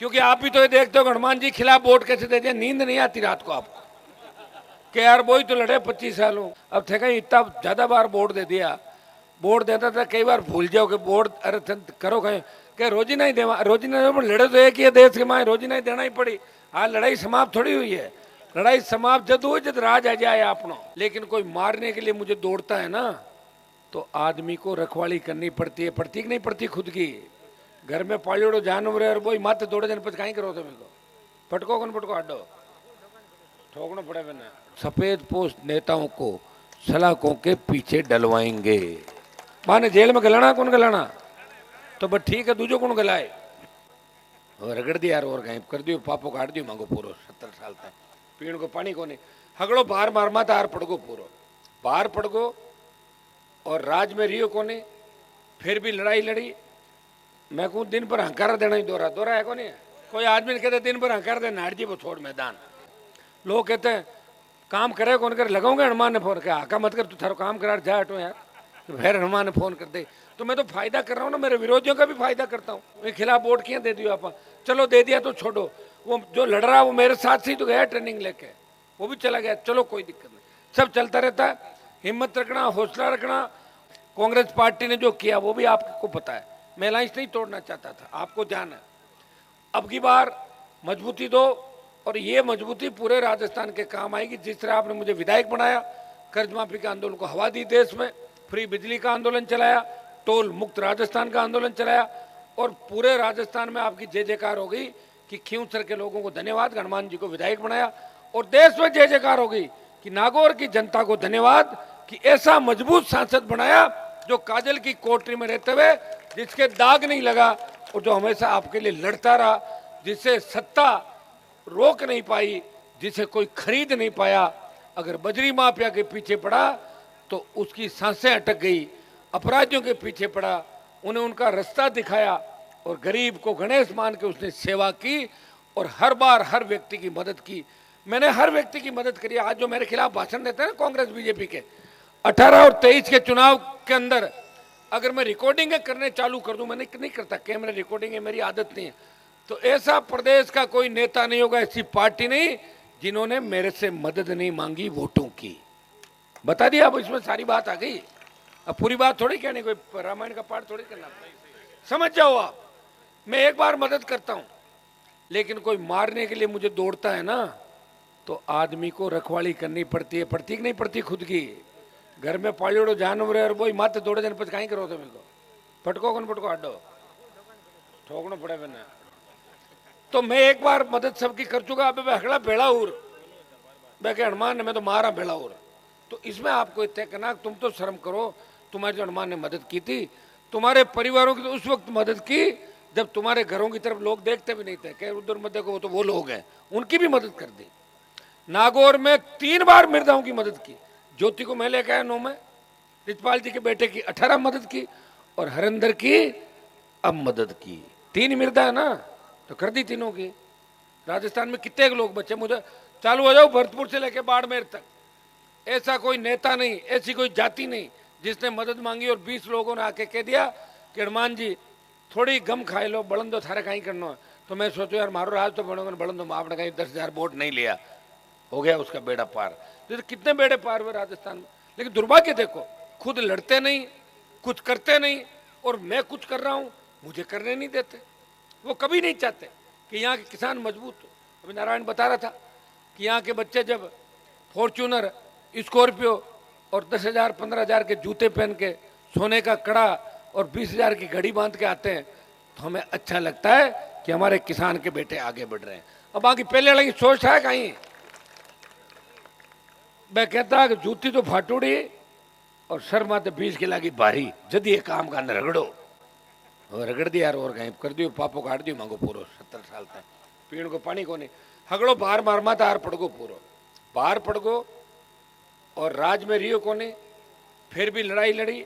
क्योंकि आप भी तो ये देखते हो हनुमान जी खिलाफ वोट कैसे देते हैं, नींद नहीं आती रात को आपको कि यार वही तो लड़े 25 सालों। अब थे कहीं इतना ज्यादा बार वोट दे दिया, वोट देता था कई बार भूल जाओ कि वोट अरे करो कहीं कि रोजी नहीं देवा, रोजी नहीं देवा, लड़े तो एक ही है देश के माए, रोजी नहीं देना ही पड़ी। हाँ लड़ाई समाप्त थोड़ी हुई है, लड़ाई समाप्त जब हुई जब राज आ जाए अपना। लेकिन कोई मारने के लिए मुझे दौड़ता है ना, तो आदमी को रखवाली करनी पड़ती है, पड़ती कि नहीं पड़ती खुद की। घर में पालियोड़ो जानवर है और वही मत दौड़े जन पच कहीं करो तुम को पटको कौन पटको आडो ठोकना पड़े मैंने। सफेद पोस्ट नेताओं को सलाखों के पीछे डलवाएंगे, माने जेल में गलाना कौन गलाना, तो बस ठीक है दूजो कौन गलाए। और रगड़ दिया यार और गायब कर दियो, पापो काट दियो मांगो पूरो 70 साल तक पीण को पानी को नहीं हगड़ो बाहर मार मत आर पड़गो पूरो बाहर पड़गो। और राज में रियो को नहीं फिर भी लड़ाई लड़ी। मैं कहूँ दिन भर हंकारा देना ही दोहरा दोहरा है को नहीं। कोई आदमी कहते दिन भर हंकार दे नाट जी वो छोड़ मैदान। लोग कहते हैं काम करे कौन कर लगाऊंगे हनुमान ने फोन किया आका मत कर तू थारो काम करा जा हटो यार, तो फिर हनुमान ने फोन कर दे। तो मैं तो फायदा कर रहा हूँ ना, मेरे विरोधियों का भी फायदा करता हूँ। मैं खिलाफ वोट किया दे दियो आप, चलो दे दिया तो छोड़ो, वो जो लड़ रहा वो मेरे साथ से ही तो गया ट्रेनिंग लेके, वो भी चला गया, चलो कोई दिक्कत नहीं, सब चलता रहता है। हिम्मत रखना, हौसला रखना। कांग्रेस पार्टी ने जो किया वो भी आपको पता है, मैं अलायंस नहीं तोड़ना चाहता था, आपको जान है। अब की बार मजबूती दो और ये मजबूती पूरे राजस्थान के काम आएगी। जिस तरह आपने मुझे विधायक बनाया, कर्ज माफी का आंदोलन को हवा दी देश में, फ्री बिजली का आंदोलन चलाया, टोल मुक्त राजस्थान का आंदोलन चलाया और पूरे राजस्थान में आपकी जय जयकार हो गई कि खींवसर के लोगों को धन्यवाद, हनुमान जी को विधायक बनाया। और देश में जय जयकार हो गई कि नागौर की जनता को धन्यवाद कि ऐसा मजबूत सांसद बनाया जो काजल की कोठरी में रहते हुए जिसके दाग नहीं लगा और जो हमेशा आपके लिए लड़ता रहा, जिसे सत्ता रोक नहीं पाई, जिसे कोई खरीद नहीं पाया। अगर बजरी माफिया के पीछे पड़ा तो उसकी सांसें अटक गई, अपराधियों के पीछे पड़ा उन्हें उनका रास्ता दिखाया और गरीब को गणेश मान के उसने सेवा की और हर बार हर व्यक्ति की मदद की। मैंने हर व्यक्ति की मदद करी। आज जो मेरे खिलाफ भाषण देते हैं ना कांग्रेस बीजेपी के 18 और 23 के चुनाव के अंदर, अगर मैं रिकॉर्डिंग करने चालू कर दूं, मैंने नहीं करता, कैमरा रिकॉर्डिंग है मेरी आदत नहीं है, तो ऐसा प्रदेश का कोई नेता नहीं होगा, ऐसी पार्टी नहीं जिन्होंने मेरे से मदद नहीं मांगी वोटों की। बता दिया, अब इसमें सारी बात आ गई। अब पूरी बात थोड़ी कहनी, कोई रामायण का पाठ थोड़ी करना, समझ जाओ आप। मैं एक बार मदद करता हूं, लेकिन कोई मारने के लिए मुझे दौड़ता है ना, तो आदमी को रखवाली करनी पड़ती है, पड़ती कि नहीं पड़ती खुद की। घर में पालियोड़ो जानवर है और वही मत दौड़े जन पच कहीं करो तुम को पटको कौन पटको आडो ठोकना पड़े मैंने। तो मैं एक बार मदद सबकी कर चुका, अब हकड़ा बेड़ा उर मैं हनुमान ने मैं तो मारा बेड़ा उर। तो इसमें आपको इतने कहना, तुम तो शर्म करो, तुम्हारे जो हनुमान ने मदद की थी, तुम्हारे परिवारों की तो उस वक्त मदद की जब तुम्हारे घरों की तरफ लोग देखते भी नहीं थे, कह उधर मत देखो वो तो वो लोग हैं, उनकी भी मदद कर दी। नागौर में 3 बार मृदाओं की मदद की, ज्योति को मैं लेकर आया 9 में, रिजपाल जी के बेटे की 18 मदद की और हरिंदर की अब मदद की। 3 मृदा है ना, तो कर दी तीनों की। राजस्थान में कितने लोग बचे, मुझे चालू हो जाओ भरतपुर से लेकर बाड़मेर तक, ऐसा कोई नेता नहीं, ऐसी कोई जाति नहीं जिसने मदद मांगी और 20 लोगों ने आके कह दिया कि हनुमान जी थोड़ी गम खाए लो, बढ़न दो थारे कहीं करना है। तो मैं सोचो यार मारो राज तो बढ़न दो, आपने कहीं 10,000 वोट नहीं लिया, हो गया उसका बेड़ा पार। तो कितने बेड़े पार हुए राजस्थान में। लेकिन दुर्भाग्य देखो, खुद लड़ते नहीं, कुछ करते नहीं, और मैं कुछ कर रहा हूं मुझे करने नहीं देते। वो कभी नहीं चाहते कि यहाँ के किसान मजबूत हो। अभी नारायण बता रहा था कि यहाँ के बच्चे जब फॉर्च्यूनर, स्कॉर्पियो और 10,000 15,000 के जूते पहन के, सोने का कड़ा और 20,000 की घड़ी बांध के आते हैं, तो हमें अच्छा लगता है कि हमारे किसान के बेटे आगे बढ़ रहे हैं। अब आगे पहले वाली सोच है कहीं, मैं कहता कि जूती तो फाटूड़ी और सर माते 20 किला की भारी, जद ये काम का रगड़ो, और रगड़ दिया यार और गायब कर दियो, पापो काट दियो मांगो पूरो 70 साल तक पीण को पानी को नहीं हगड़ो बाहर मार मत आर पड़गो पूरो बाहर पड़गो। और राज में रियो को नहीं फिर भी लड़ाई लड़ी।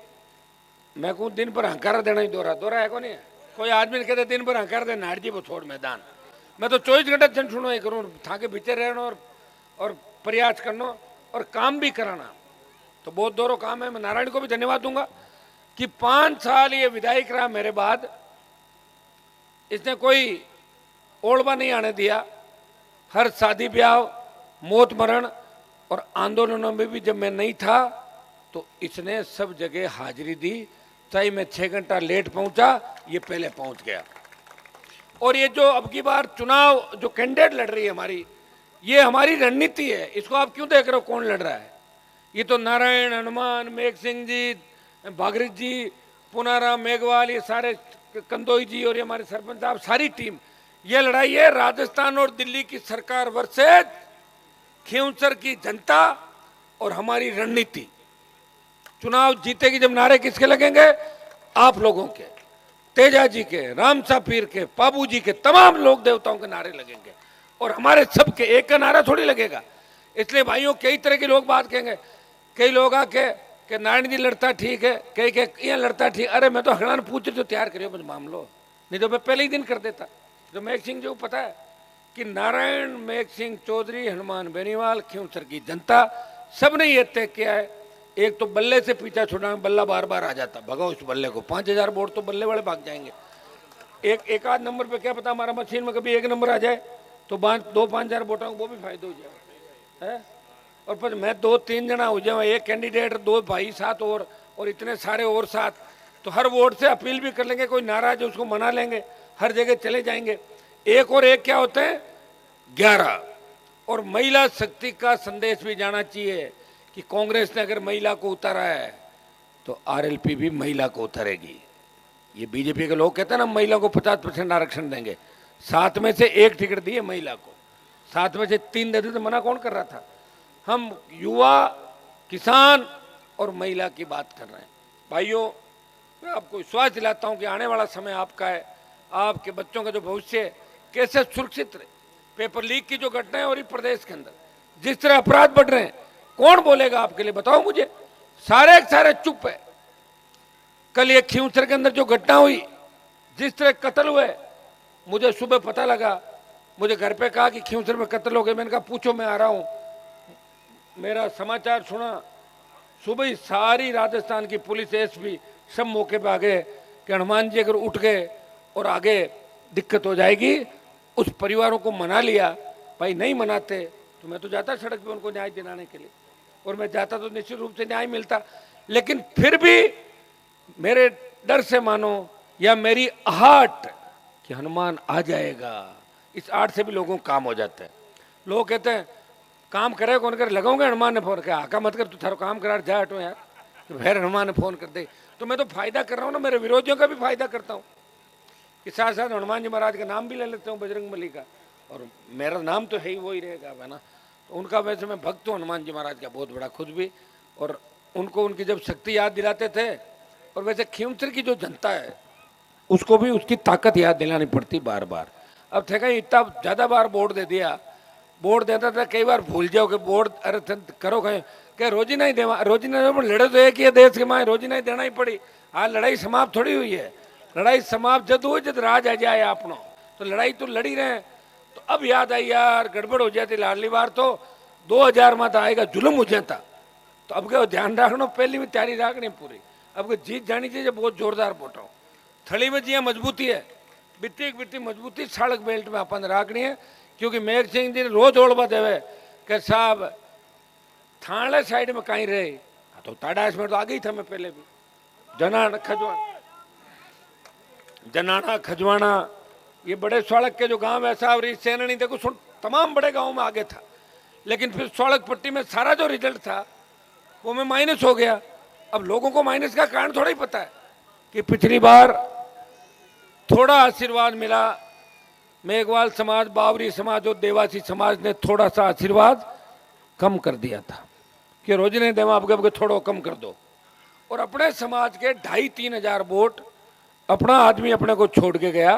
मैं कहूँ दिन भर हंकारा देना ही दोहरा दोहरा है को नहीं। कोई आदमी कहते दिन भर हंकार दे नाट जी वो छोड़ मैदान। मैं तो 24 घंटे जन सुनो ये करूँ, थाके भीतर रहना और प्रयास करना और काम भी कराना, तो बहुत दोनों काम है। मैं नारायण को भी धन्यवाद दूंगा कि 5 साल ये विधायक रहा मेरे बाद, इसने कोई ओलवा नहीं आने दिया। हर शादी ब्याह, मौत मरण और आंदोलनों में भी जब मैं नहीं था तो इसने सब जगह हाजिरी दी। चाहे मैं 6 घंटा लेट पहुंचा, ये पहले पहुंच गया। और ये जो अब की बार चुनाव जो कैंडिडेट लड़ रही है हमारी, ये हमारी रणनीति है। इसको आप क्यों देख रहे हो कौन लड़ रहा है? ये तो नारायण, हनुमान, मेघ सिंह जी, भागीरथ जी, पुनाराम मेघवाल, ये सारे कंदोई जी और ये हमारे सरपंच साहब, सारी टीम, ये लड़ाई है राजस्थान और दिल्ली की सरकार वर्सेज खींवसर की जनता और हमारी रणनीति। चुनाव जीतेगी जब नारे किसके लगेंगे? आप लोगों के, तेजा जी के, रामसा पीर के, पाबू जी के, तमाम लोक देवताओं के नारे लगेंगे और हमारे सबके। एक का नारा थोड़ी लगेगा। इसलिए भाइयों, कई तरह के लोग बात कहेंगे। कई लोग आके कि नारायण जी लड़ता ठीक है, कई के यहाँ लड़ता ठीक। अरे मैं तो हरियाणा पूछ तो तैयार करियो मुझे मामलो, नहीं तो मैं पहले ही दिन कर देता। तो मेघ सिंह जी को पता है कि नारायण, मेघ सिंह चौधरी, हनुमान बेनीवाल, खींवसर की जनता, सब ने ये तय किया है। एक तो बल्ले से पीछा छुड़ाना, बल्ला बार बार आ जाता, भगाओ उस बल्ले को। 5000 वोट तो बल्ले वाले भाग जाएंगे। एक आध नंबर पे क्या पता हमारा मशीन में कभी 1 नंबर आ जाए तो 2-5 हजार वोटों को वो भी फायदा हो जाए है। और फिर मैं 2-3 जना हो जाए, एक कैंडिडेट, 2 भाई साथ और इतने सारे और साथ, तो हर वोट से अपील भी कर लेंगे। कोई नाराज है उसको मना लेंगे, हर जगह चले जाएंगे। एक और एक क्या होते हैं? 11। और महिला शक्ति का संदेश भी जाना चाहिए कि कांग्रेस ने अगर महिला को उतारा है तो आरएलपी भी महिला को उतारेगी। ये बीजेपी के लोग कहते हैं ना महिला को 50% आरक्षण देंगे, 7 में से 1 टिकट दिए महिला को, 7 में से 3 देते तो मना कौन कर रहा था? हम युवा, किसान और महिला की बात कर रहे हैं। भाइयों, मैं आपको विश्वास दिलाता हूं कि आने वाला समय आपका है। आपके बच्चों का जो भविष्य कैसे सुरक्षित रहे। पेपर लीक की जो घटना है और प्रदेश के अंदर जिस तरह अपराध बढ़ रहे हैं, कौन बोलेगा आपके लिए? बताओ मुझे। सारे सारे चुप है। कल ये खींवसर के अंदर जो घटना हुई, जिस तरह कत्ल हुए, मुझे सुबह पता लगा, मुझे घर पे कहा कि खींवसर में कत्ल हो गए। मैंने कहा पूछो, मैं आ रहा हूं। मेरा समाचार सुना, सुबह ही सारी राजस्थान की पुलिस, एसपी सब मौके पे आ गए कि हनुमान जी अगर उठ गए और आगे दिक्कत हो जाएगी। उस परिवारों को मना लिया। भाई नहीं मनाते तो मैं तो जाता सड़क पे उनको न्याय दिलाने के लिए, और मैं जाता तो निश्चित रूप से न्याय मिलता। लेकिन फिर भी मेरे डर से मानो या मेरी आहट कि हनुमान आ जाएगा, इस आठ से भी लोगों को काम हो जाता है। लोग कहते हैं काम करे कौन कर, लगाऊंगे हनुमान ने फोन किया, आका मत कर, तू थारो काम करा, जा हटो यार, तो फिर हनुमान ने फोन कर दे। तो मैं तो फायदा कर रहा हूँ ना, मेरे विरोधियों का भी फायदा करता हूँ कि साथ साथ हनुमान जी महाराज का नाम भी ले लेते हूँ, बजरंग बली का, और मेरा नाम तो है ही वही रहेगा, है ना। तो उनका वैसे मैं भक्त हूँ हनुमान जी महाराज का बहुत बड़ा खुद भी, और उनको उनकी जब शक्ति याद दिलाते थे। और वैसे खींवसर की जो जनता है उसको भी उसकी ताकत याद दिलानी पड़ती बार बार। अब थे कहीं इतना ज़्यादा बार वोट दे दिया, वोट देता था कई बार भूल जाओ कि वोट अरे करो कहीं क्या रोजी नहीं देवा, रोजी नहीं लड़े तो एक ही देश के माए, रोजी नहीं देना ही पड़ी। आज लड़ाई समाप्त थोड़ी हुई है। लड़ाई समाप्त जब हुई जब राज आ जाए आपनो, तो लड़ाई तो लड़ी रहे। तो अब याद आई यार गड़बड़ हो जाती, लाडली बार तो 2000 में तो आएगा जुलम हो जाता। तो अब क्या ध्यान रखना, पहली में तैयारी रखनी पूरी। अब जीत जानी चाहिए, बहुत जोरदार बोटा हूँ। थली में जी मजबूती है, बित्ती मजबूती सड़क बेल्ट में अपन रखनी है। क्योंकि मेघ सिंह जी ने रोज ओढ़वा देवे कि साहब थाने साइड में कहीं रहे, तो ताडास में तो आ गई था मैं पहले भी। जनाना खजवाना ये बड़े सड़क के जो गांव है साहब, सेननी देखो सुन, तमाम बड़े गांव में आगे था। लेकिन फिर सड़क पट्टी में सारा जो रिजल्ट था वो में माइनस हो गया। अब लोगों को माइनस का कारण थोड़ा ही पता है कि पिछली बार थोड़ा आशीर्वाद मिला, मेघवाल समाज, बावरी समाज और देवासी समाज ने थोड़ा सा आशीर्वाद कम कर दिया था कि रोज नहीं देवा, अब थोड़ा कम कर दो। और अपने समाज के 2,500-3 हजार वोट अपना आदमी अपने को छोड़ के गया,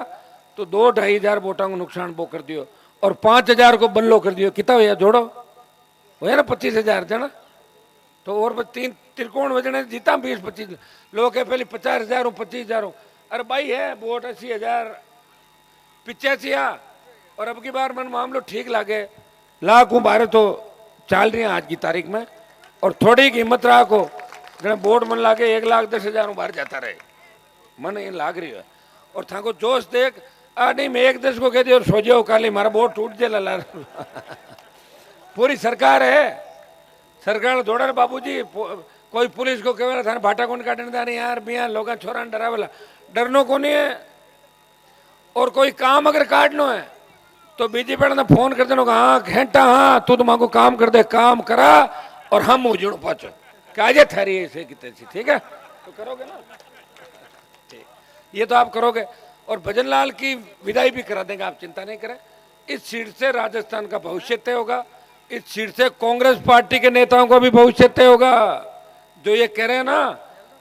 तो 2-2.5 हजार वोटों को नुकसान वो कर दियो, और 5,000 को बल्लो कर दियो। कितना भैया जोड़ो हो ना 25,000 जना, तो और 3 त्रिकोण वजने जीता 20-25 लोग है। पहले 50,000 हो 25,000 हो, अरे भाई है वोट 80,000 85 और अब की बार मन मामलो ठीक लागे लाख बारह तो चाल रही है आज की तारीख में। और थोड़ी हिम्मत रखो जरा वोट मन लागे 1,10,000 बाहर जाता रहे, मन ये लाग रही है। और था को जोश देख नहीं मैं एक देश को कह दिया और सो जाओ काली मारा बोर्ड टूट जाए लला पूरी सरकार है सरकार दौड़ा बाबूजी कोई पुलिस को कहे थाने भाटा कौन काटने दानी यार बिया लोग छोरा डरावेला डरनो को नहीं है। और कोई काम अगर काटनो है तो बीजेपी ने फोन कर देना हाँ घंटा हाँ तू तो मांगो काम कर दे काम करा और हम उजड़ पहुंचो काजे थारी ऐसे कितने सी ठीक है तो करोगे ना ठीक ये तो आप करोगे। और भजन लाल की विदाई भी करा देंगे आप चिंता नहीं करें। इस सीट से राजस्थान का भविष्य तय होगा। इस सीट से कांग्रेस पार्टी के नेताओं का भी भविष्य तय होगा। जो ये कह रहे हैं ना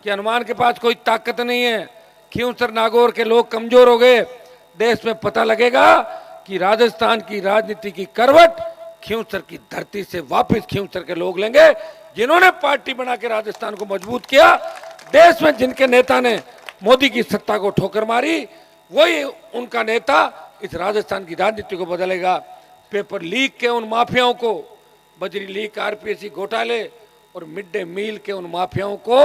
कि हनुमान के पास कोई ताकत नहीं है खींवसर नागौर के लोग कमजोर हो गए देश में पता लगेगा कि राजस्थान की राजनीति की करवट खींवसर की धरती से वापस खींवसर के लोग लेंगे जिन्होंने पार्टी बना के राजस्थान को मजबूत किया। देश में जिनके नेता ने मोदी की सत्ता को ठोकर मारी वही उनका नेता इस राजस्थान की राजनीति को बदलेगा। पेपर लीक के उन माफियाओं को बजरी लीक आरपीएससी घोटाले और मिड डे मील के उन माफियाओं को